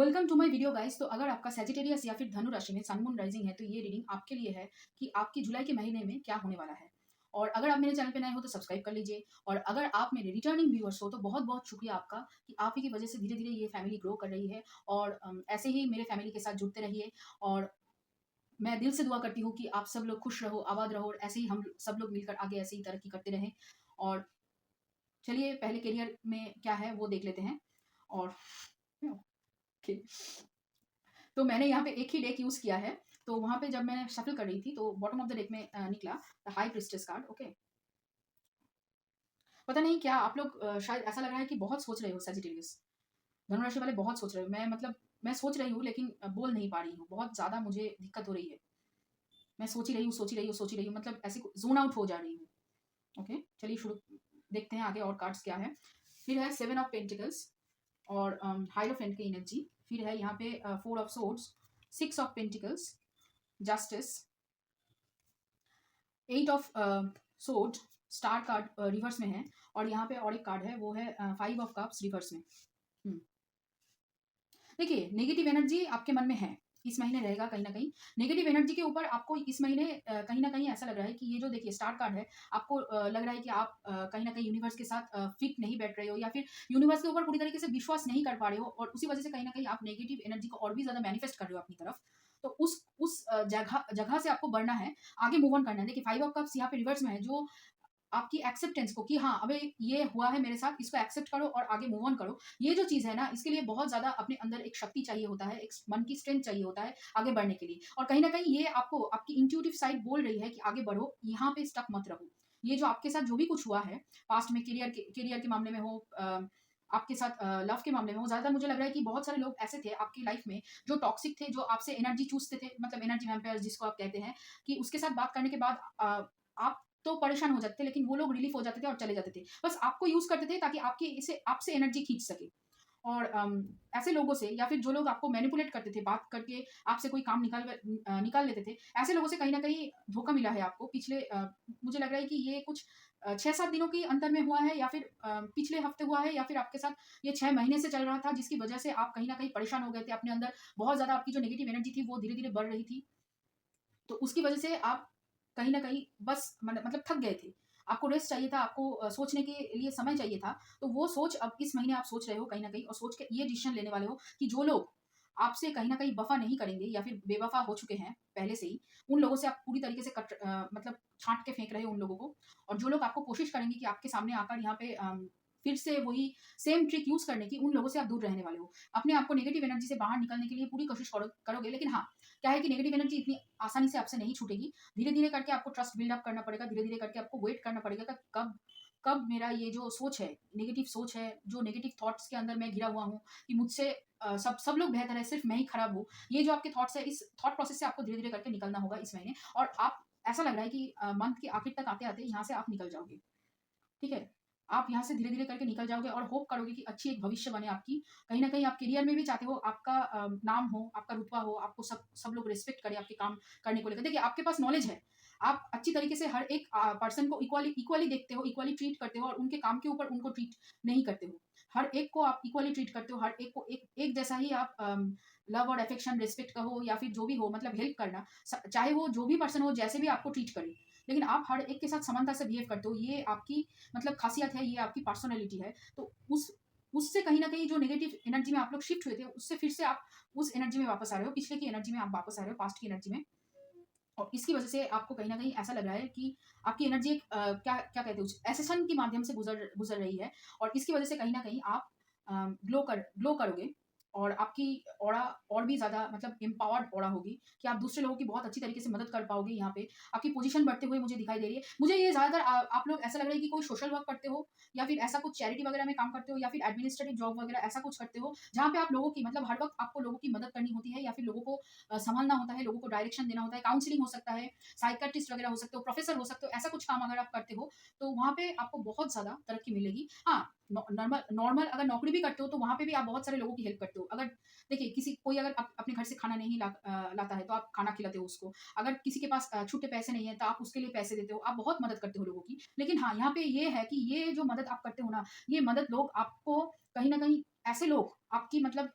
Welcome to my video guys. तो अगर आपका सैजिटेरियस या फिर धनु राशि में सन मून राइजिंग है तो ये रीडिंग आपके लिए है कि आपकी जुलाई के महीने में क्या होने वाला है। और अगर आप मेरे चैनल पे नए हो तो सब्सक्राइब कर लीजिए, और अगर आप मेरे रिटर्निंग व्यूअर्स हो तो बहुत बहुत शुक्रिया आपका कि आप ही की वजह से धीरे धीरे ये फैमिली ग्रो कर रही है। और ऐसे ही मेरे फैमिली के साथ जुड़ते रहिए। और मैं दिल से दुआ करती हूँ कि आप सब लोग खुश रहो, आबाद रहो, और ऐसे ही हम सब लोग मिलकर आगे ऐसे ही तरक्की करते रहें। और चलिए पहले करियर में क्या है वो देख लेते हैं। और ओके, तो मैंने यहाँ पे एक ही डेक यूज किया है। तो वहां पे जब मैं शफल कर रही थी तो बॉटम ऑफ द डेक में निकला the high priestess card. Okay, पता नहीं क्या आप लोग शायद ऐसा लग रहा है कि बहुत सोच रहे हो सैजिटेरियस, धनुराशि वाले बहुत सोच रहे हो। मैं सोच रही हूँ लेकिन बोल नहीं पा रही हूँ, बहुत ज्यादा मुझे दिक्कत हो रही है। मैं सोच ही रही हूँ, सोच ही रही हूँ, सोच ही रही हूँ, मतलब ऐसे जोन आउट हो जा रही हूँ। ओके, चलिए शुरू देखते हैं आगे और कार्ड्स क्या है। फिर है सेवन ऑफ पेंटिकल्स और हाइरोफेंट की एनर्जी। फिर है यहाँ पे four of swords, six of pentacles, justice, eight of sword, star card reverse में है। और यहाँ पे और एक कार्ड है वो है फाइव ऑफ कप्स रिवर्स में। देखिए नेगेटिव एनर्जी आपके मन में है, इस महीने रहेगा कहीं ना कहीं। नेगेटिव एनर्जी के ऊपर आपको इस महीने कहीं ना कहीं ऐसा लग रहा है कि ये जो देखिए स्टार कार्ड है, आपको लग रहा है कि आप कहीं ना कहीं यूनिवर्स के साथ फिट नहीं बैठ रहे हो, या फिर यूनिवर्स के ऊपर पूरी तरीके से विश्वास नहीं कर पा रहे हो, और उसी वजह से कहीं ना कहीं आप नेगेटिव एनर्जी को और भी ज्यादा मैनिफेस्ट कर रहे हो अपनी तरफ। तो उस जगह जगह से आपको बढ़ना है, आगे मूव ऑन करना है। देखिए फाइव ऑफ कप्स यहाँ पे रिवर्स में है, जो आपकी एक्सेप्टेंस को कि हाँ अबे ये हुआ है मेरे साथ, इसको एक्सेप्ट करो और आगे मूव ऑन करो। ये जो चीज है ना, इसके लिए बहुत ज्यादा अपने अंदर एक शक्ति चाहिए होता है, एक मन की स्ट्रेंथ चाहिए होता है आगे बढ़ने के लिए। और कहीं ना कहीं ये आपको आपकी इंट्यूटिव साइड बोल रही है कि आगे बढ़ो, यहाँ पे स्टक मत रहो। ये जो आपके साथ जो भी कुछ हुआ है पास्ट में, करियर के मामले में हो, आपके साथ लव के मामले में हो, ज्यादातर मुझे लग रहा है कि बहुत सारे लोग ऐसे थे आपकी लाइफ में जो टॉक्सिक थे, जो आपसे एनर्जी चूसते थे, मतलब एनर्जी वैम्पायर जिसको आप कहते हैं, कि उसके साथ बात करने के बाद आप तो परेशान हो जाते थे, लेकिन वो लोग रिलीफ हो जाते थे और चले जाते थे। बस आपको यूज करते थे ताकि आपकी इसे आपसे एनर्जी खींच सके। और ऐसे लोगों से, या फिर जो लोग आपको मैनिपुलेट करते थे बात करके, आपसे कोई काम निकाल लेते थे, ऐसे लोगों से कहीं ना कहीं धोखा मिला है आपको पिछले मुझे लग रहा है कि ये कुछ 6-7 दिनों के अंतर में हुआ है, या फिर पिछले हफ्ते हुआ है, या फिर आपके साथ ये 6 महीने से चल रहा था, जिसकी वजह से आप कहीं ना कहीं परेशान हो गए थे अपने अंदर। बहुत ज्यादा आपकी जो नेगेटिव एनर्जी थी वो धीरे धीरे बढ़ रही थी। तो उसकी वजह से आप कहीं ना कहीं बस मतलब थक गए थे। आपको रेस्ट चाहिए था, आपको सोचने के लिए समय चाहिए था। तो वो सोच अब इस महीने आप सोच रहे हो कहीं ना कहीं, और सोच के ये डिसीजन लेने वाले हो कि जो लोग आपसे कहीं ना कहीं वफा नहीं करेंगे या फिर बेवफा हो चुके हैं पहले से ही, उन लोगों से आप पूरी तरीके से मतलब छांट के फेंक रहे हो उन लोगों को। और जो लोग आपको कोशिश करेंगे कि आपके सामने आकर यहाँ पे फिर से वही सेम ट्रिक यूज करने की, उन लोगों से आप दूर रहने वाले हो। अपने आप को नेगेटिव एनर्जी से बाहर निकलने के लिए पूरी कोशिश करोगे। लेकिन हाँ, क्या है कि नेगेटिव एनर्जी इतनी आसानी से आपसे नहीं छूटेगी। धीरे धीरे करके आपको ट्रस्ट बिल्ड अप करना पड़ेगा, धीरे धीरे करके आपको वेट करना पड़ेगा कि कब कब मेरा ये जो सोच है, नेगेटिव सोच है, जो नेगेटिव थॉट्स के अंदर मैं घिरा हुआ हूँ कि मुझसे सब सब लोग बेहतर है, सिर्फ मैं ही खराब हूँ, ये जो आपके थॉट्स है, इस थॉट प्रोसेस से आपको धीरे धीरे करके निकलना होगा इस महीने। और आप, ऐसा लग रहा है कि मंथ के आखिर तक आते आते यहाँ से आप निकल जाओगे। ठीक है, आप यहाँ से धीरे धीरे करके निकल जाओगे और होप करोगे कि अच्छी एक भविष्य बने आपकी। कहीं ना कहीं आप करियर में भी चाहते हो आपका नाम हो, आपका रुतबा हो, आपको सब सब लोग रिस्पेक्ट करें आपके काम करने को लेकर। देखिए आपके पास नॉलेज है, आप अच्छी तरीके से हर एक पर्सन को इक्वली इक्वली देखते हो, इक्वली ट्रीट करते हो, और उनके काम के ऊपर उनको ट्रीट नहीं करते हो। हर एक को आप इक्वली ट्रीट करते हो, हर एक को एक एक जैसा ही आप लव और अफेक्शन, रिस्पेक्ट का हो या फिर जो भी हो, मतलब हेल्प करना, चाहे वो जो भी पर्सन हो, जैसे भी आपको ट्रीट करे, लेकिन आप हर एक के साथ समानता से बिहेव करते हो। ये आपकी मतलब खासियत है, ये आपकी पर्सनैलिटी है। तो उससे कहीं ना कहीं जो नेगेटिव एनर्जी में आप लोग शिफ्ट हुए थे, उससे फिर से आप उस एनर्जी में वापस आ रहे हो, पिछले की एनर्जी में आप वापस आ रहे हो, पास्ट की एनर्जी में। और इसकी वजह से आपको कहीं ना कहीं ऐसा लग रहा है कि आपकी एनर्जी एक क्या क्या कहते हैं, एसेसन के माध्यम से गुजर गुजर रही है। और इसकी वजह से कहीं ना कहीं आप ग्लो करोगे, और आपकी ऑरा और भी ज्यादा मतलब एम्पावर्ड ऑरा होगी, कि आप दूसरे लोगों की बहुत अच्छी तरीके से मदद कर पाओगे। यहाँ पे आपकी पोजीशन बढ़ते हुए मुझे दिखाई दे रही है। मुझे ये ज्यादातर आप लोग ऐसा लग रहा है कि कोई सोशल वर्क करते हो, या फिर ऐसा कुछ चैरिटी वगैरह में काम करते हो, या फिर एडमिनिस्ट्रेटिव जॉब वगैरह ऐसा कुछ करते हो, जहाँ पे आप लोगों की मतलब हर वक्त आपको लोगों की मदद करनी होती है, या फिर लोगों को संभालना होता है, लोगों को डायरेक्शन देना होता है, काउंसलिंग हो सकता है, साइकेट्रिस्ट वगैरह हो सकते हो, प्रोफेसर हो सकते हो। ऐसा कुछ काम अगर आप करते हो तो वहाँ पे आपको बहुत ज्यादा तरक्की मिलेगी। हाँ, नॉर्मल नॉर्मल अगर नौकरी भी करते हो तो वहाँ पे भी आप बहुत सारे लोगों की हेल्प करते हो। अगर देखिए किसी कोई अगर अपने घर से खाना नहीं लाता है तो आप खाना खिलाते हो उसको। अगर किसी के पास छुट्टे पैसे नहीं है तो आप उसके लिए पैसे देते हो, आप बहुत मदद करते हो लोगों की। लेकिन हाँ, यहाँ पे ये है कि ये जो मदद आप करते हो ना, ये मदद लोग आपको कहीं ना कहीं, ऐसे लोग आपकी मतलब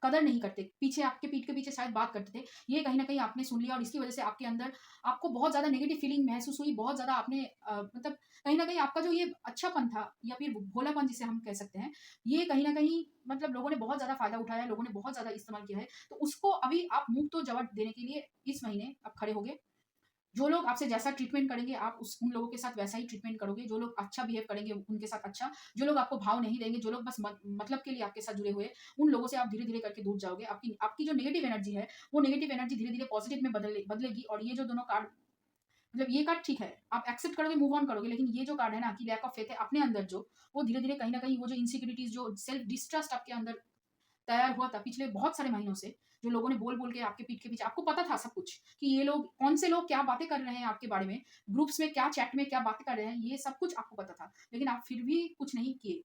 कदर नहीं करते, पीछे आपके पीठ के पीछे शायद बात करते थे, ये कहीं न कहीं आपने सुन लिया और इसकी वजह से आपके अंदर आपको बहुत ज़्यादा नेगेटिव फीलिंग महसूस हुई, बहुत ज़्यादा आपने मतलब कहीं न कहीं आपका जो ये अच्छापन था या फिर भोलापन जिसे हम कह सकते हैं, ये कहीं न कहीं मतलब लोगों ने बहुत ज़्यादा फ़ायदा उठाया, लोगों ने बहुत ज़्यादा इस्तेमाल किया है। तो उसको अभी आप मुँह तो जवाब देने के लिए इस महीने आप खड़े होगे। जो लोग आपसे जैसा ट्रीटमेंट करेंगे, आप उस उन लोगों के साथ वैसा ही ट्रीटमेंट करोगे। जो लोग अच्छा बिहेव करेंगे, उनके साथ अच्छा। जो लोग आपको भाव नहीं देंगे, जो लोग बस मतलब के लिए आपके साथ जुड़े हुए हैं, उन लोगों से आप धीरे-धीरे करके दूर जाओगे। आपकी आपकी जो नेगेटिव एनर्जी है, वो नेगेटिव एनर्जी धीरे-धीरे पॉज़िटिव में बदलेगी और ये जो दोनों कार्ड मतलब ये कार्ड ठीक है, आप एक्सेप्ट करोगे, मूव ऑन करोगे, लेकिन ये जो कार्ड है ना कि लैक ऑफ फेथ है अपने अंदर जो, वो धीरे-धीरे कहीं न कहीं वो जो इनसिक्योरिटीज़, जो सेल्फ डिस्ट्रस्ट आपके अंदर तैयार हुआ था पिछले बहुत सारे महीनों से, जो लोगों ने बोल-बोल के आपके पीठ के पीछे आपको पता था सब कुछ कि ये लोग कौन से लोग क्या बातें कर रहे हैं आपके बारे में, ग्रुप्स में क्या चैट में क्या बातें कर रहे हैं, ये सब कुछ आपको पता था। लेकिन आप फिर भी कुछ नहीं किए।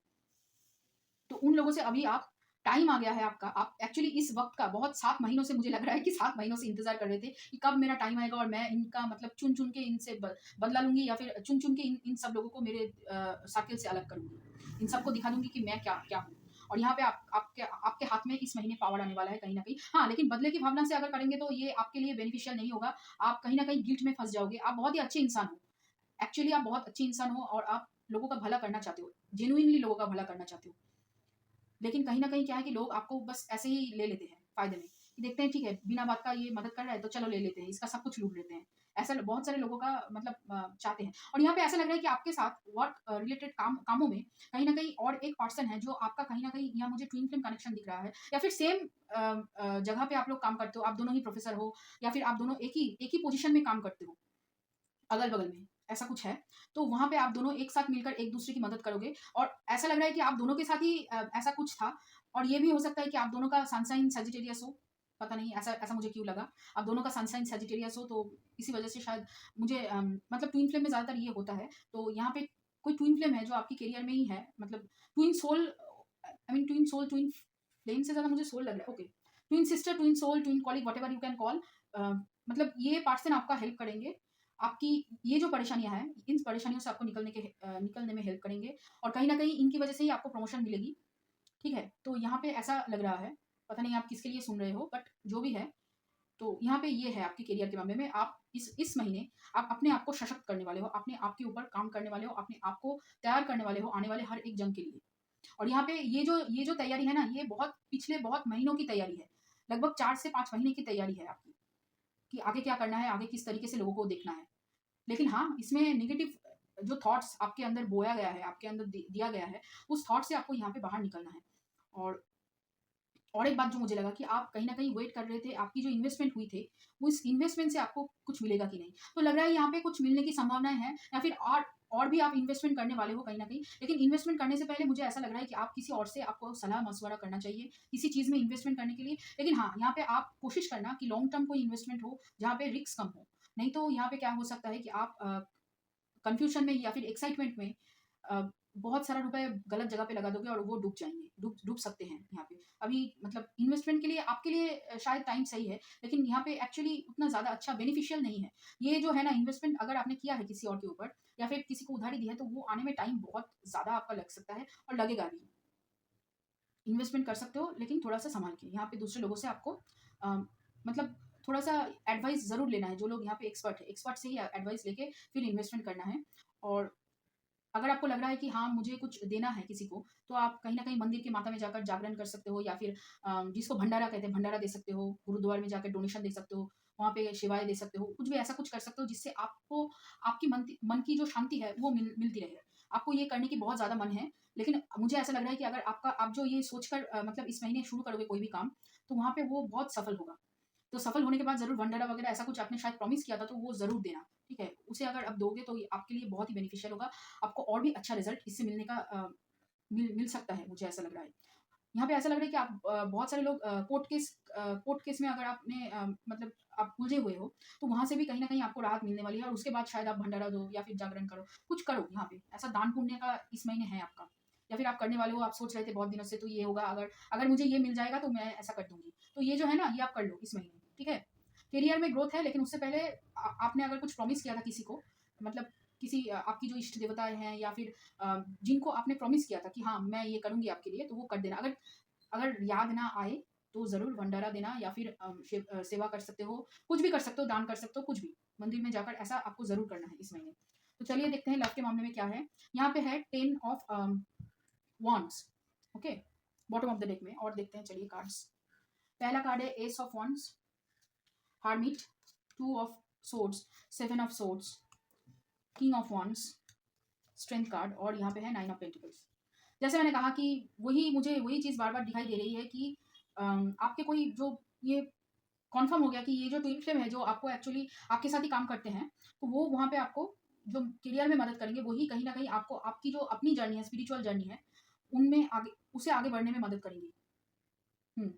तो उन लोगों से अभी आप टाइम आ गया है आपका। आप एक्चुअली इस वक़्त का बहुत 7 महीनों से मुझे लग रहा है कि 7 महीनों से इंतज़ार कर रहे थे कि कब मेरा टाइम आएगा और मैं इनका मतलब चुन-चुन के इनसे बदला लूँगी या फिर चुन-चुन के इन इन सब लोगों को मेरे सर्किल से अलग करूँगी। इन सबको दिखा दूँगी कि मैं क्या क्या हूँ। और यहाँ पे आप आपके आपके हाथ में इस महीने पावर आने वाला है कहीं न कहीं। हाँ, लेकिन बदले की भावना से अगर करेंगे तो ये आपके लिए बेनिफिशियल नहीं होगा। आप कहीं न कहीं गिल्ट में फँस जाओगे। आप बहुत ही अच्छे इंसान हो। एक्चुअली आप बहुत अच्छे इंसान हो और आप लोगों का भला करना चाहते हो। जेनुइनली लोगों का भला करना चाहते हो। लेकिन कहीं न कहीं क्या है कि लोग आपको बस ऐसे ही ले लेते हैं फ़ायदे में, कि देखते हैं ठीक है, बिना बात का ये मदद कर रहा है तो चलो ले लेते हैं, इसका सब कुछ लूट लेते हैं। ऐसा बहुत सारे लोगों का मतलब चाहते हैं और यहाँ पे ऐसा लग रहा है कि आपके साथ वर्क रिलेटेड कामों में कहीं न कहीं और एक पर्सन है जो आपका कहीं न कहीं यहाँ मुझे ट्विन फ्लेम कनेक्शन दिख रहा है या फिर सेम जगह पे आप लोग काम करते हो, आप दोनों ही प्रोफ़ेसर हो या फिर आप दोनों एक ही पोज़ीशन में काम करते हो। अगल-बगल में, ऐसा कुछ है। तो वहाँ पे आप दोनों एक साथ मिलकर एक-दूसरे की मदद करोगे और ऐसा लग रहा है कि आप दोनों के साथ ही ऐसा कुछ था और ये भी हो सकता है कि आप दोनों का सन साइन सजिटेरियस हो, पता नहीं ऐसा ऐसा मुझे क्यों लगा। आप दोनों का सन साइन सजिटेरियस हो तो इसी वज़ह से शायद मुझे मतलब ट्विन फ्लेम में ज़्यादातर ये होता है। तो यहाँ पे कोई ट्विन फ्लेम है जो आपके करियर में ही है, मतलब twin soul I mean twin soul, twin flame से ज़्यादा मुझे सोल लग रहा है, okay. Twin sister, twin soul, twin colleague whatever you can call मतलब ये पर्सन आपका हेल्प करेंगे। आपकी ये जो परेशानियाँ हैं, इन परेशानियों से आपको निकलने में हेल्प करेंगे और कहीं न कहीं इनकी वज़ह से ही आपको प्रमोशन मिलेगी, ठीक है? तो यहाँ पे ऐसा लग रहा है, पता नहीं आप किसके लिए सुन रहे हो बट जो भी है, तो यहाँ पे ये है आपके करियर के मामले में आप इस महीने आप अपने आप को सशक्त करने वाले हो, अपने आप के ऊपर काम करने वाले हो, अपने आप को तैयार करने वाले हो आने वाले हर एक जंग के लिए। और यहाँ पे ये जो तैयारी है ना, ये बहुत पिछले बहुत महीनों की तैयारी है। लगभग 4 से 5 महीने की तैयारी है आपकी, कि आगे क्या करना है, आगे किस तरीके से लोगों को देखना है। लेकिन हाँ, इसमें नेगेटिव जो थॉट्स आपके अंदर बोया गया है, आपके अंदर दिया गया है, उस थॉट से आपको यहाँ पे बाहर निकलना है। और और एक बात जो मुझे लगा कि आप कहीं न कहीं वेट कर रहे थे, आपकी जो इन्वेस्टमेंट हुई थी, वो इस इन्वेस्टमेंट से आपको कुछ मिलेगा कि नहीं? तो लग रहा है यहाँ पे कुछ मिलने की संभावनाएँ हैं या फिर और भी आप इन्वेस्टमेंट करने वाले हो कहीं न कहीं। लेकिन इन्वेस्टमेंट करने से पहले मुझे ऐसा लग रहा है कि आप किसी और से आपको सलाह-मशवरा करना चाहिए, किसी चीज़ में इन्वेस्टमेंट करने के लिए। लेकिन हाँ, यहाँ पे आप कोशिश करना कि लॉन्ग टर्म कोई इन्वेस्टमेंट हो, जहाँ पे रिस्क कम हो। नहीं तो यहाँ पे क्या हो सकता है कि आप कन्फ्यूज़न में या फिर एक्साइटमेंट में अ, बहुत सारा रुपए गलत जगह पे लगा दोगे और वो डूब जाएँगे, डूब डूब सकते हैं यहाँ पे। अभी मतलब इन्वेस्टमेंट के लिए आपके लिए शायद टाइम सही है, लेकिन यहाँ पे एक्चुअली उतना ज़्यादा अच्छा बेनिफिशियल नहीं है। ये जो है ना इन्वेस्टमेंट अगर आपने किया है किसी और के ऊपर या फिर किसी को उधारी दी है, तो वो आने में टाइम बहुत ज़्यादा आपका लग सकता है और लगेगा भी। इन्वेस्टमेंट कर सकते हो लेकिन थोड़ा-सा सँभाल के। यहाँ पे दूसरे लोगों से आपको अ, मतलब थोड़ा-सा एडवाइस ज़रूर लेना है, जो लोग यहाँ पे एक्सपर्ट हैं, एक्सपर्ट से ही एडवाइस लेके फिर इन्वेस्टमेंट करना है। और अगर आपको लग रहा है कि हाँ, मुझे कुछ देना है किसी को, तो आप कहीं न कहीं मंदिर के माता में जाकर जागरण कर सकते हो या फिर जिसको भंडारा कहते हैं, भंडारा दे सकते हो, गुरुद्वारे में जाकर डोनेशन दे सकते हो, वहाँ पे सेवाएँ दे सकते हो, कुछ भी ऐसा कुछ कर सकते हो जिससे आपको आपकी मन की जो शांति है, वो मिलती रहे। आपको ये करने की बहुत ज़्यादा मन है, लेकिन मुझे ऐसा लग रहा है कि अगर आप जो ये सोचकर मतलब इस महीने शुरू करोगे कोई भी काम, तो वहाँ पे वो बहुत सफल होगा। तो सफल होने के बाद ज़रूर भंडारा वगैरह ऐसा कुछ आपने शायद प्रॉमिस किया था, तो वो ज़रूर देना, ठीक है? उसे अगर आप दोगे तो ये आपके लिए बहुत ही बेनिफिशियल होगा। आपको और भी अच्छा रिज़ल्ट इससे मिलने का मिल मिल सकता है, मुझे ऐसा लग रहा है। यहाँ पे ऐसा लग रहा है कि आप बहुत सारे लोग कोर्ट केस में अगर आपने मतलब आप उलझे हुए हो, तो वहाँ से भी कहीं न कहीं आपको राहत मिलने वाली है और उसके बाद शायद आप भंडारा दो या फिर जागरण करो, कुछ करो यहाँ पे। ऐसा दान-पुण्य का इस महीने है आपका या फिर आप करने वाले हो, आप सोच रहे थे बहुत दिनों से तो ये होगा अगर अगर मुझे ये मिल जाएगा तो मैं ऐसा कर दूँगी। तो ये जो है ना, ये आप कर लो इस महीने, ठीक है? करियर में ग्रोथ है लेकिन उससे पहले आपने अगर कुछ प्रॉमिस किया था किसी को, मतलब किसी आपकी जो इष्ट देवताएँ हैं या फिर जिनको आपने प्रॉमिस किया था कि हाँ, मैं ये करूँगी आपके लिए, तो वो कर देना। अगर अगर याद ना आए, तो ज़रूर भंडारा देना या फिर सेवा कर सकते हो, कुछ भी कर सकते हो, दान कर सकते हो, कुछ भी। मंदिर में जाकर ऐसा आपको ज़रूर करना है इस महीने। तो चलिए देखते हैं लव के मामले में क्या है। यहाँ पे है 10 of wands, okay, bottom of the deck में। और देखते हैं चलिए कार्ड्स। पहला कार्ड है S of wands, hermit, 2 of swords, 7 of swords, king of wands, strength card, और यहाँ पे है 9 ऑफ पेंटिकल्स। जैसे मैंने कहा कि वही चीज़ बार बार दिखाई दे रही है कि आपके कोई जो ये कॉन्फर्म हो गया कि ये जो ट्विन फ्लेम है जो आपको एक्चुअली आपके साथ ही काम करते हैं, तो वो वहाँ पे आपको जो करियर में मदद करेंगे, वही कहीं ना कहीं आपको आपकी जो अपनी जर्नी है, स्पिरिचुअल जर्नी है, उनमें आगे उसे आगे बढ़ने में मदद करेंगी। हम्म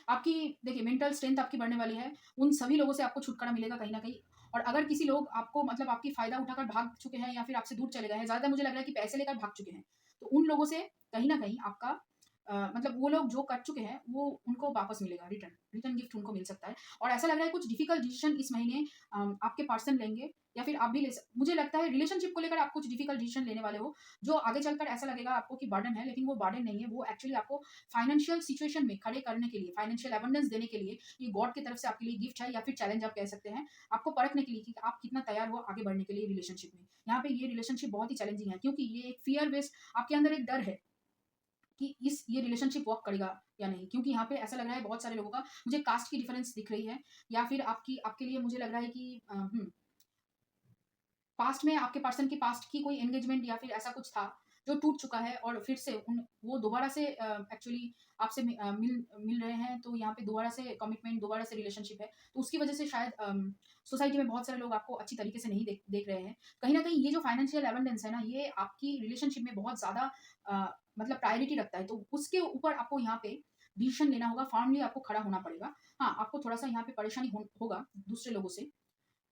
आपकी देखिए मेंटल स्ट्रेंथ आपकी बढ़ने वाली है, उन सभी लोगों से आपको छुटकारा मिलेगा कहीं ना कहीं। और अगर किसी लोग आपको मतलब आपकी फायदा उठाकर भाग चुके हैं या फिर आपसे दूर चले गए हैं, ज़्यादा मुझे लग रहा है कि पैसे लेकर भाग चुके हैं, तो उन लोगों से कहीं ना कहीं आपका मतलब वो लोग जो कर चुके हैं वो उनको वापस मिलेगा, रिटर्न रिटर्न गिफ्ट उनको मिल सकता है। और ऐसा लग रहा है कुछ डिफिकल्ट डिसीजन इस महीने आपके पर्सन लेंगे, या फिर आप भी मुझे लगता है रिलेशनशिप को लेकर आप कुछ डिफिकल्ट डिसीजन लेने वाले हो, जो आगे चलकर ऐसा लगेगा आपको कि बर्डन है, लेकिन वो बर्डन नहीं है। वो एक्चुअली आपको फाइनेंशियल सिचुएशन में खड़े करने के लिए, फाइनेंशियल अबंडेंस देने के लिए ये गॉड की तरफ से आपके लिए गिफ्ट है, या फिर चैलेंज आप कह सकते हैं, आपको परखने के लिए कि आप कितना तैयार हो आगे बढ़ने के लिए रिलेशनशिप में। यहाँ पे ये रिलेशनशिप बहुत ही चैलेंजिंग है, क्योंकि ये एक फियर बेस्ड आपके अंदर एक डर है कि ये रिलेशनशिप वर्क करेगा या नहीं। क्योंकि यहाँ पे ऐसा लग रहा है बहुत सारे लोगों का, मुझे कास्ट की डिफरेंस दिख रही है, या फिर आपके लिए मुझे लग रहा है कि पास्ट में आपके पर्सन की पास्ट की कोई एंगेजमेंट या फिर ऐसा कुछ था जो टूट चुका है, और फिर से वो दोबारा से एक्चुअली आपसे मिल रहे हैं। तो यहाँ पे दोबारा से कमिटमेंट, दोबारा से रिलेशनशिप है, तो उसकी वजह से शायद सोसाइटी में बहुत सारे लोग आपको अच्छी तरीके से नहीं देख रहे हैं। कहीं ना कहीं ये जो फाइनेंशियल एबंडेंस है ना, ये आपकी रिलेशनशिप में बहुत ज़्यादा मतलब प्रायोरिटी रखता है, तो उसके ऊपर आपको यहाँ पे डिसीजन लेना होगा, फार्मली आपको खड़ा होना पड़ेगा। हाँ, आपको थोड़ा सा यहाँ पे परेशानी होगा दूसरे लोगों से,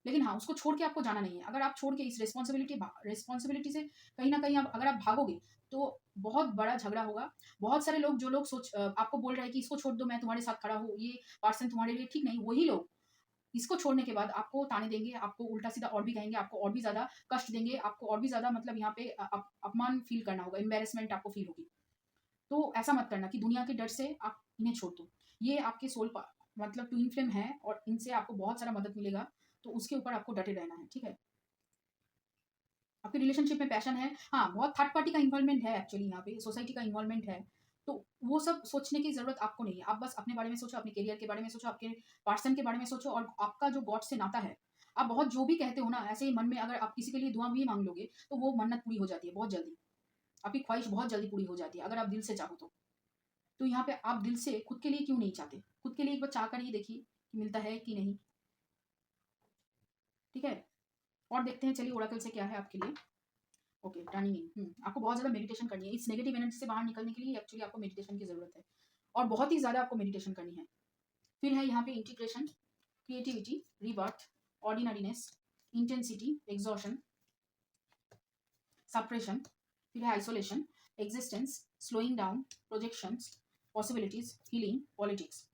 लेकिन हाँ, उसको छोड़ के आपको जाना नहीं है। अगर आप छोड़ के इस रिस्पॉन्सिबिलिटी से कहीं न कहीं अगर आप भागोगे, तो बहुत बड़ा झगड़ा होगा। बहुत सारे लोग जो लोग आपको बोल रहे हैं कि इसको छोड़ दो, मैं तुम्हारे साथ खड़ा हूँ, ये पर्सन तुम्हारे लिए ठीक नहीं, वही लोग इसको छोड़ने के बाद आपको ताने देंगे, आपको उल्टा-सीधा और भी कहेंगे, आपको और भी ज़्यादा कष्ट देंगे, आपको और भी ज़्यादा मतलब यहाँ पे अपमान फ़ील करना होगा, एम्बैरेसमेंट आपको फ़ील होगी। तो ऐसा मत करना कि दुनिया के डर से आप इन्हें छोड़ दो। ये आपके सोल मतलब ट्विन फ्लेम है, और इनसे आपको बहुत सारा मदद मिलेगा, तो उसके ऊपर आपको डटे रहना है, ठीक है? आपके रिलेशनशिप में पैशन है, हाँ, बहुत थर्ड पार्टी का इन्वॉल्वमेंट है एक्चुअली यहाँ पे, सोसाइटी का इन्वॉल्वमेंट है, तो वो सब सोचने की ज़रूरत आपको नहीं है। आप बस अपने बारे में सोचो, अपने करियर के बारे में सोचो, आपके पर्सन के बारे में सोचो, और आपका जो गॉड से नाता है, आप बहुत जो भी कहते हो ना, ऐसे ही मन में अगर आप किसी के लिए दुआ भी माँग लोगे, तो वो मन्नत पूरी हो जाती है बहुत जल्दी। आपकी ख्वाहिश बहुत जल्दी पूरी हो जाती है, अगर आप दिल से चाहो तो। तो यहाँ पे आप दिल से खुद के लिए क्यों नहीं चाहते? खुद के लिए एक बार चाह कर ये देखिए कि मिलता है कि नहीं, ठीक है? और देखते हैं चलिए ओरेकल से क्या है आपके लिए। ओके, टर्निंग इन, आपको बहुत ज़्यादा मेडिटेशन करनी है। इस नेगेटिव एनर्जी से बाहर निकलने के लिए एक्चुअली आपको मेडिटेशन की ज़रूरत है, और बहुत ही ज़्यादा आपको मेडिटेशन करनी है। फिर है यहाँ पे integration, creativity, rebirth, ordinariness, intensity, exhaustion, suppression, फिर है isolation, existence, slowing down, projections, possibilities, healing, politics.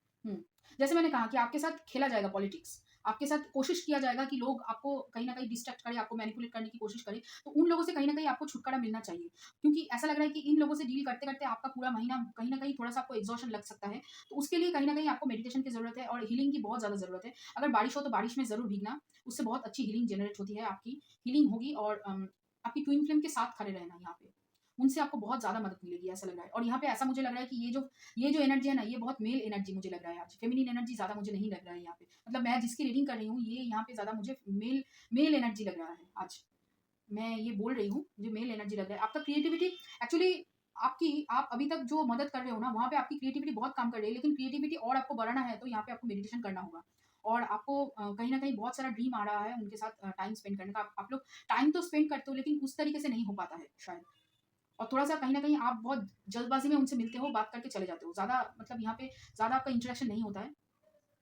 जैसे मैंने कहा कि आपके साथ खेला जाएगा पॉलिटिक्स, आपके साथ कोशिश किया जाएगा कि लोग आपको कहीं ना कहीं डिस्ट्रैक्ट करें, आपको मैनिपुलेट करने की कोशिश करें, तो उन लोगों से कहीं ना कहीं आपको छुटकारा मिलना चाहिए। क्योंकि ऐसा लग रहा है कि इन लोगों से डील करते करते आपका पूरा महीना कहीं ना कहीं थोड़ा सा आपको एग्जॉशन लग सकता है, तो उसके लिए कहीं ना कहीं आपको मेडिटेशन की जरूरत है, और हीलिंग की बहुत ज़्यादा जरूरत है। अगर बारिश हो तो बारिश में ज़रूर भीगना, उससे बहुत अच्छी हीलिंग जनरेट होती है, आपकी हीलिंग होगी। और आपकी ट्विन फ्लेम के साथ खड़े रहना, यहाँ पे उनसे आपको बहुत ज़्यादा मदद मिलेगी ऐसा लग रहा है। और यहाँ पे ऐसा मुझे लग रहा है कि ये जो एनर्जी है ना, ये बहुत मेल एनर्जी मुझे लग रहा है आज, फेमिनिन एनर्जी ज़्यादा मुझे नहीं लग रहा है यहाँ पे। मतलब मैं जिसकी रीडिंग कर रही हूँ, ये यहाँ पे ज़्यादा मुझे मेल एनर्जी लग रहा है आज। मैं ये बोल रही हूँ, मुझे मेल एनर्जी लग रहा है। आपका क्रिएटिविटी एक्चुअली आप अभी तक जो मदद कर रहे हो ना, वहाँ पे आपकी क्रिएटिविटी बहुत काम कर रही है, लेकिन क्रिएटिविटी और आपको बढ़ाना है, तो यहाँ पे आपको मेडिटेशन करना होगा। और आपको कहीं ना कहीं बहुत सारा ड्रीम आ रहा है उनके साथ टाइम स्पेंड करने का। आप लोग टाइम तो स्पेंड करते हो, लेकिन उस तरीके से नहीं हो पाता है शायद। और थोड़ा-सा कहीं न कहीं आप बहुत जल्दबाज़ी में उनसे मिलते हो, बात करके चले जाते हो। ज़्यादा मतलब यहाँ पे ज़्यादा आपका इंटरेक्शन नहीं होता है।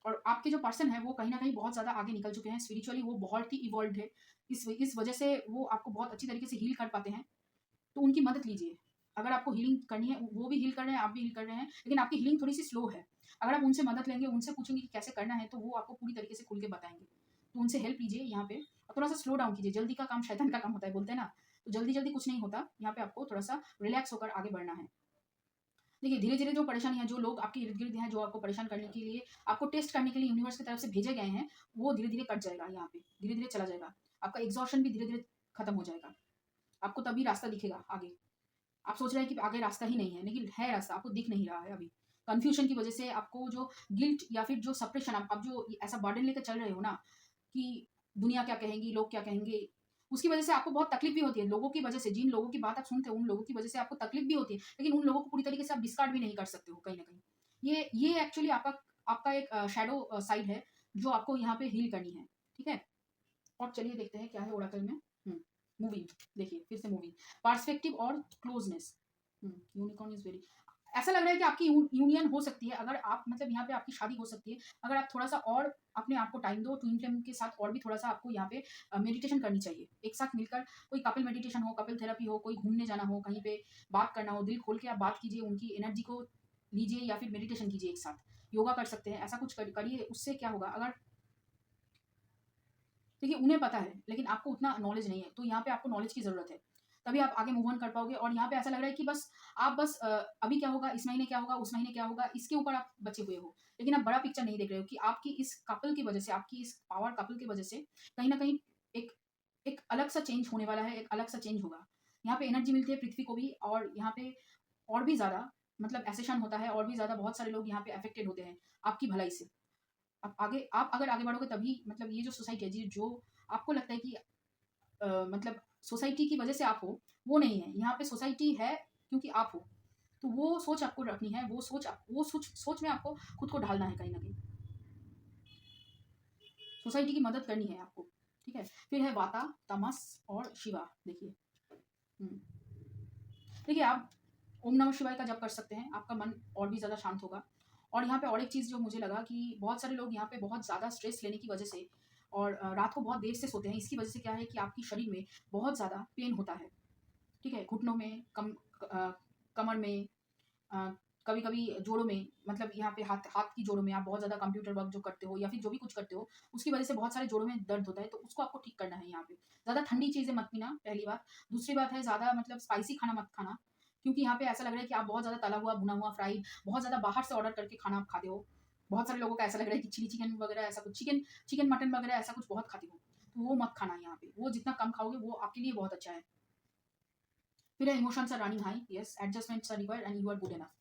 और आपके जो पर्सन है, वो कहीं न कहीं बहुत ज़्यादा आगे निकल चुके हैं। स्पिरिचुअली वो बहुत ही इवॉल्व्ड है। इस वजह से वो आपको बहुत अच्छी तरीके से हील कर पाते हैं। तो उनकी मदद लीजिए। अगर आपको हीलिंग करनी है, वो भी हील कर रहे हैं, आप भी हील कर रहे हैं, लेकिन आपकी हीलिंग थोड़ी-सी स्लो है। अगर आप उनसे मदद लेंगे, उनसे पूछेंगे कि कैसे करना है, तो वो आपको पूरी तरीके से खुल के बताएँगे। तो उनसे हेल्प लीजिए यहाँ पे, और थोड़ा-सा स्लो डाउन कीजिए। जल्दी का काम शैतान का काम होता है, बोलते हैं ना? तो जल्दी-जल्दी कुछ नहीं होता। यहाँ पे आपको थोड़ा-सा रिलैक्स होकर आगे बढ़ना है। देखिए धीरे-धीरे जो परेशानी है, जो लोग आपके इर्द-गिर्द हैं, जो आपको परेशान करने के लिए, आपको टेस्ट करने के लिए यूनिवर्स की तरफ से भेजे गए हैं, वो धीरे-धीरे कट जाएगा यहाँ पे, धीरे-धीरे चला जाएगा। आपका एग्ज़ॉशन भी धीरे-धीरे खत्म हो जाएगा। आपको तभी रास्ता दिखेगा आगे। आप सोच रहे हैं कि आगे रास्ता ही नहीं है, लेकिन है रास्ता, आपको दिख नहीं रहा है अभी। कन्फ्यूज़न की वज़ह से आपको जो गिल्ट या फिर जो सप्रेशन आप जो ऐसा बर्डन लेकर चल रहे हो ना कि दुनिया क्या कहेंगी, लोग क्या कहेंगे, उसकी वज़ह से आपको बहुत तकलीफ़ भी होती है। लोगों की वज़ह से, जिन लोगों की बात आप सुनते हो, उन लोगों की वज़ह से आपको तकलीफ़ भी होती है, लेकिन उन लोगों को पूरी तरीके से आप डिस्कार्ड भी नहीं कर सकते हो कहीं न कहीं। ये एक्चुअली आपका आपका एक शैडो साइड है, जो आपको यहाँ पे हील करनी है, ठीक है? और चलिए देखते हैं क्या है ओरेकल में। मूविंग, देखिए फिर से मूविंग, पर्सपेक्टिव और क्लोजनेस। यूनिकॉर्न इज वेरी, ऐसा लग रहा है कि आपकी यूनियन हो सकती है, अगर आप मतलब यहाँ पे आपकी शादी हो सकती है, अगर आप थोड़ा सा और अपने आप को टाइम दो, ट्विन फ्लेम के साथ और भी थोड़ा सा आपको यहाँ पे मेडिटेशन करनी चाहिए, एक साथ मिलकर कोई कपिल मेडिटेशन हो, कपिल थेरेपी हो, कोई घूमने जाना हो, कहीं पे बात करना हो, दिल खोल के आप बात कीजिए, उनकी एनर्जी को लीजिए या फिर मेडिटेशन कीजिए एक साथ, योगा कर सकते हैं, ऐसा कुछ करिए। उससे क्या होगा, अगर देखिए उन्हें पता है लेकिन आपको उतना नॉलेज नहीं है, तो यहाँ पे आपको नॉलेज की ज़रूरत है, तभी आप आगे मूव ऑन कर पाओगे। और यहाँ पे ऐसा लग रहा है कि बस आप बस अभी क्या होगा, इस महीने क्या होगा, उस महीने क्या होगा, इसके ऊपर आप बचे हुए हो, लेकिन आप बड़ा पिक्चर नहीं देख रहे हो कि आपकी इस कपल की वजह से, आपकी इस पावर कपल की वजह से कहीं ना कहीं एक एक अलग सा चेंज होने वाला है, एक अलग सा चेंज होगा। यहाँ पे एनर्जी मिलती है पृथ्वी को भी, और यहाँ पे और भी ज़्यादा मतलब एसेशन होता है, और भी ज़्यादा बहुत सारे लोग यहाँ पे अफेक्टेड होते हैं आपकी भलाई से। आप अगर आगे बढ़ोगे तभी, मतलब ये जो सोसाइटी है जी, जो आपको लगता है कि मतलब सोसाइटी की वजह से आप हो, वो नहीं है। यहाँ पे सोसाइटी है क्योंकि आप हो। तो वो सोच आपको रखनी है, वो सोच में आपको खुद को ढालना है कहीं न कहीं। सोसाइटी की मदद करनी है आपको, ठीक है? फिर है वाता, तमस और शिवा, देखिए। हुँ। देखिए आप ओम नमः शिवाय का जप कर सकते हैं, आपका मन और भी ज़्यादा शांत होगा। और यहाँ पे और एक चीज़ जो मुझे लगा कि बहुत सारे लोग यहाँ पे बहुत ज़्यादा स्ट्रेस लेने की वजह से और रात को बहुत देर से सोते हैं। इसकी वजह से क्या है कि आपकी शरीर में बहुत ज़्यादा पेन होता है, ठीक है? घुटनों में, कमर में, अ, कभी-कभी जोड़ों में, मतलब यहाँ पे हाथ हाथ की जोड़ों में, आप बहुत ज़्यादा कंप्यूटर वर्क जो करते हो या फिर जो भी कुछ करते हो, उसकी वजह से बहुत सारे जोड़ों में दर्द होता है, तो उसको आपको ठीक करना है यहाँ पे। ज़्यादा ठंडी चीज़ें मत पीना, पहली बात। दूसरी बात है ज़्यादा मतलब स्पाइसी खाना मत खाना, क्योंकि यहाँ पे ऐसा लग रहा है कि आप बहुत ज़्यादा तला हुआ, भुना हुआ, फ्राइड, बहुत ज़्यादा बाहर से ऑर्डर करके खाना आप खाते हो। बहुत सारे लोगों का ऐसा लग रहा है कि चिली चिकन वगैरह ऐसा कुछ, चिकन चिकन, मटन वगैरह ऐसा कुछ बहुत खाते हो, तो वो मत खाना यहाँ पे। वो जितना कम खाओगे वो आपके लिए बहुत अच्छा है। फिर है emotions are running high, yes, adjustments are required and you are good enough.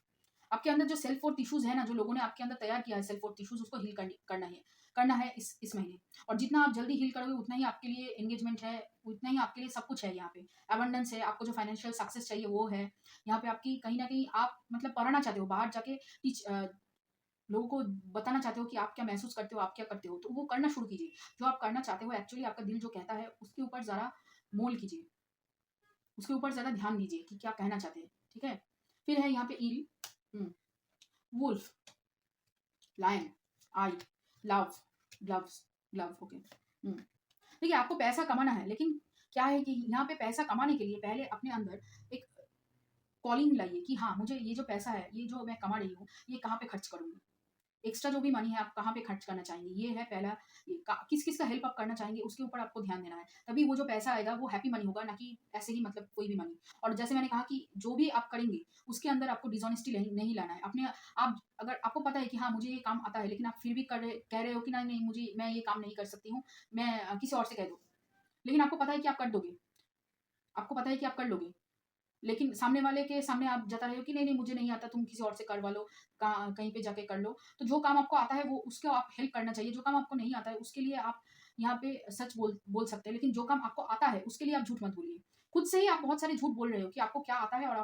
आपके अंदर जो सेल्फ वर्थ इश्यूज है ना, जो लोगों ने आपके अंदर तैयार किया है सेल्फ वर्थ इश्यूज, उसको हील करना है इस महीने। और जितना आप जल्दी हील करोगे उतना ही आपके लिए एंगेजमेंट है, उतना ही आपके लिए सब कुछ है। यहाँ पे अबंडेंस है, आपको जो फाइनेंशियल सक्सेस चाहिए वो है। यहाँ पे आपकी कहीं ना कहीं आप मतलब पढ़ना चाहते हो, बाहर जाके टीच लोगों को बताना चाहते हो कि आप क्या महसूस करते हो, आप क्या करते हो, तो वो करना शुरू कीजिए। जो आप करना चाहते हो एक्चुअली आपका दिल जो कहता है उसके ऊपर ज़रा मोल कीजिए, उसके ऊपर ज़्यादा ध्यान दीजिए कि क्या कहना चाहते हैं, ठीक है? फिर है यहाँ पे ईल, वुल्फ, लायन, आई, लव, ग्लव्स, ग्लव, ओके। देखिए आपको पैसा कमाना है, लेकिन क्या है कि यहाँ पे पैसा कमाने के लिए पहले अपने अंदर एक कॉलिंग लाइए कि हाँ, मुझे ये जो पैसा है, ये जो मैं कमा रही हूँ, ये कहाँ पे खर्च करूँगी? एक्स्ट्रा जो भी मनी है आप कहाँ पे खर्च करना चाहेंगे, ये है पहला। किस-किस का हेल्प आप करना चाहेंगे उसके ऊपर आपको ध्यान देना है। तभी वो जो पैसा आएगा वो हैप्पी मनी होगा, ना कि ऐसे ही मतलब कोई भी मनी। और जैसे मैंने कहा कि जो भी आप करेंगे उसके अंदर आपको डिसऑनेस्टी नहीं नहीं लाना है। अपने आप अगर आपको पता है कि हाँ, मुझे ये काम आता है, लेकिन आप फिर भी कह रहे हो कि नहीं, नहीं मुझे मैं ये काम नहीं कर सकती हूँ, मैं किसी और से कह दो। लेकिन आपको पता है कि आप कर दोगे, आपको पता है कि आप कर लोगे। लेकिन सामने वाले के सामने आप जता रहे हो कि नहीं, नहीं मुझे नहीं आता, तुम किसी और से करवा लो, कहीं पे जाके कर लो। तो जो काम आपको आता है वो उसको आप हेल्प करना चाहिए, जो काम आपको नहीं आता है उसके लिए आप यहाँ पे सच बोल सकते हैं, लेकिन जो काम आपको आता है उसके लिए आप झूठ मत बोलिए। खुद से ही आप बहुत सारे झूठ बोल रहे हो कि आपको क्या आता है और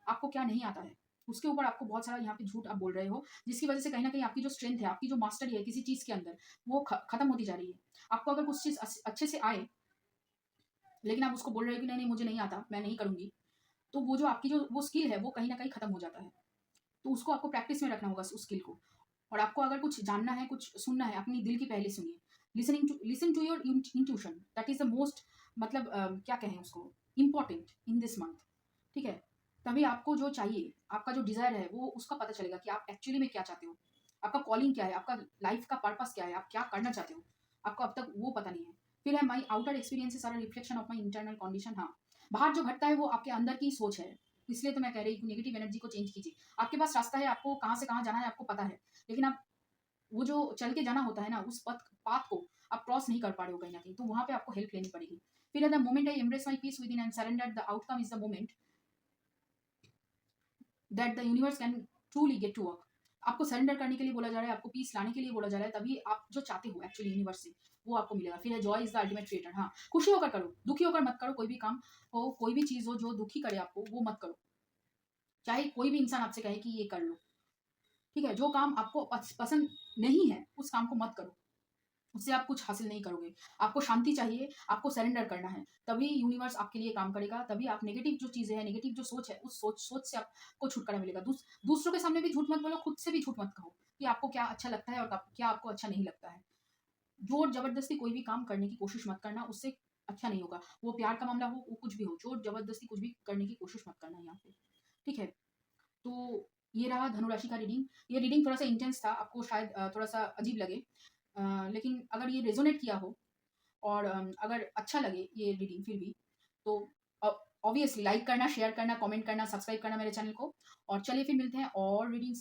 आपको क्या नहीं आता है। उसके ऊपर आपको बहुत सारा यहाँ पे झूठ आप बोल रहे हो, जिसकी वजह से कहीं न कहीं आपकी जो स्ट्रेंथ है, आपकी जो मास्टरी है किसी चीज़ के अंदर, वो खत्म होती जा रही है। आपको अगर कुछ चीज़ अच्छे से आए, लेकिन आप उसको बोल रहे हो कि नहीं, नहीं मुझे नहीं आता, मैं नहीं करूँगी, तो वो जो आपकी जो वो स्किल है वो कहीं न कहीं खत्म हो जाता है। तो उसको आपको प्रैक्टिस में रखना होगा उस स्किल को। और आपको अगर कुछ जानना है, कुछ सुनना है, अपनी दिल की पहले सुनिए। Listen to your intuition, that is the most मतलब क्या कहें उसको, इम्पोर्टेंट इन दिस मंथ, ठीक है? तभी आपको जो चाहिए, आपका जो डिज़ायर है वो उसका पता चलेगा कि आप एक्चुअली में क्या चाहते हो। आपका कॉलिंग क्या है, आपका लाइफ़ का पर्पस क्या है, आप क्या करना चाहते हो, आपको अब तक वो पता नहीं है। फिर है my outer experiences are a reflection of my internal condition, हाँ, बाहर जो घटता है वो आपके अंदर की सोच है। इसलिए तो मैं कह रही हूँ नेगेटिव एनर्जी को चेंज कीजिए। आपके पास रास्ता है, आपको कहाँ से कहाँ जाना है आपको पता है, लेकिन आप वो जो चल के जाना होता है ना, उस पाथ को आप क्रॉस नहीं कर पा रहे हो कहीं न कहीं, तो वहाँ पे आपको हेल्प लेनी पड़ेगी। फिर है the moment I embrace my peace within and surrender the outcome is the moment that the universe can truly get to work. आपको सरेंडर करने के लिए बोला जा रहा है, आपको पीस लाने के लिए बोला जा रहा है, तभी आप जो चाहते हो एक्चुअली यूनिवर्स से, वो आपको मिलेगा। फिर है Joy is the ultimate creator. हाँ, खुशी होकर करो, दुखी होकर मत करो। कोई भी काम हो, कोई भी चीज़ हो जो दुखी करे आपको, वो मत करो। चाहे कोई भी इंसान आपसे कहे कि ये कर लो, ठीक है? जो काम आपको पसंद नहीं है, उस काम को मत करो। उससे आप कुछ हासिल नहीं करोगे। आपको शांति चाहिए, आपको सरेंडर करना है, तभी यूनिवर्स आपके लिए काम करेगा, तभी आप नेगेटिव जो चीज़ें हैं, नेगेटिव जो सोच है, उस सोच से आपको छुटकारा मिलेगा। दूसरों के सामने भी झूठ मत बोलो, खुद से भी झूठ मत कहो कि आपको क्या अच्छा लगता है और क्या आपको अच्छा नहीं लगता है। ज़ोर-ज़बरदस्ती कोई भी काम करने की कोशिश मत करना, उससे अच्छा नहीं होगा। वो प्यार का मामला हो, वो कुछ भी हो, ज़ोर-ज़बरदस्ती कुछ भी करने की कोशिश मत करना यहाँ पे, ठीक है? तो ये रहा धनु राशि का रीडिंग। ये रीडिंग थोड़ा-सा इंटेंस था, आपको शायद थोड़ा-सा अजीब लगे। लेकिन अगर ये रेज़ोनेट किया हो और अगर अच्छा लगे ये रीडिंग फिर भी, तो अ, ऑब्वियसली लाइक करना, शेयर करना, कमेंट करना, सब्सक्राइब करना मेरे चैनल को। और चलिए फिर मिलते हैं और रीडिंग्स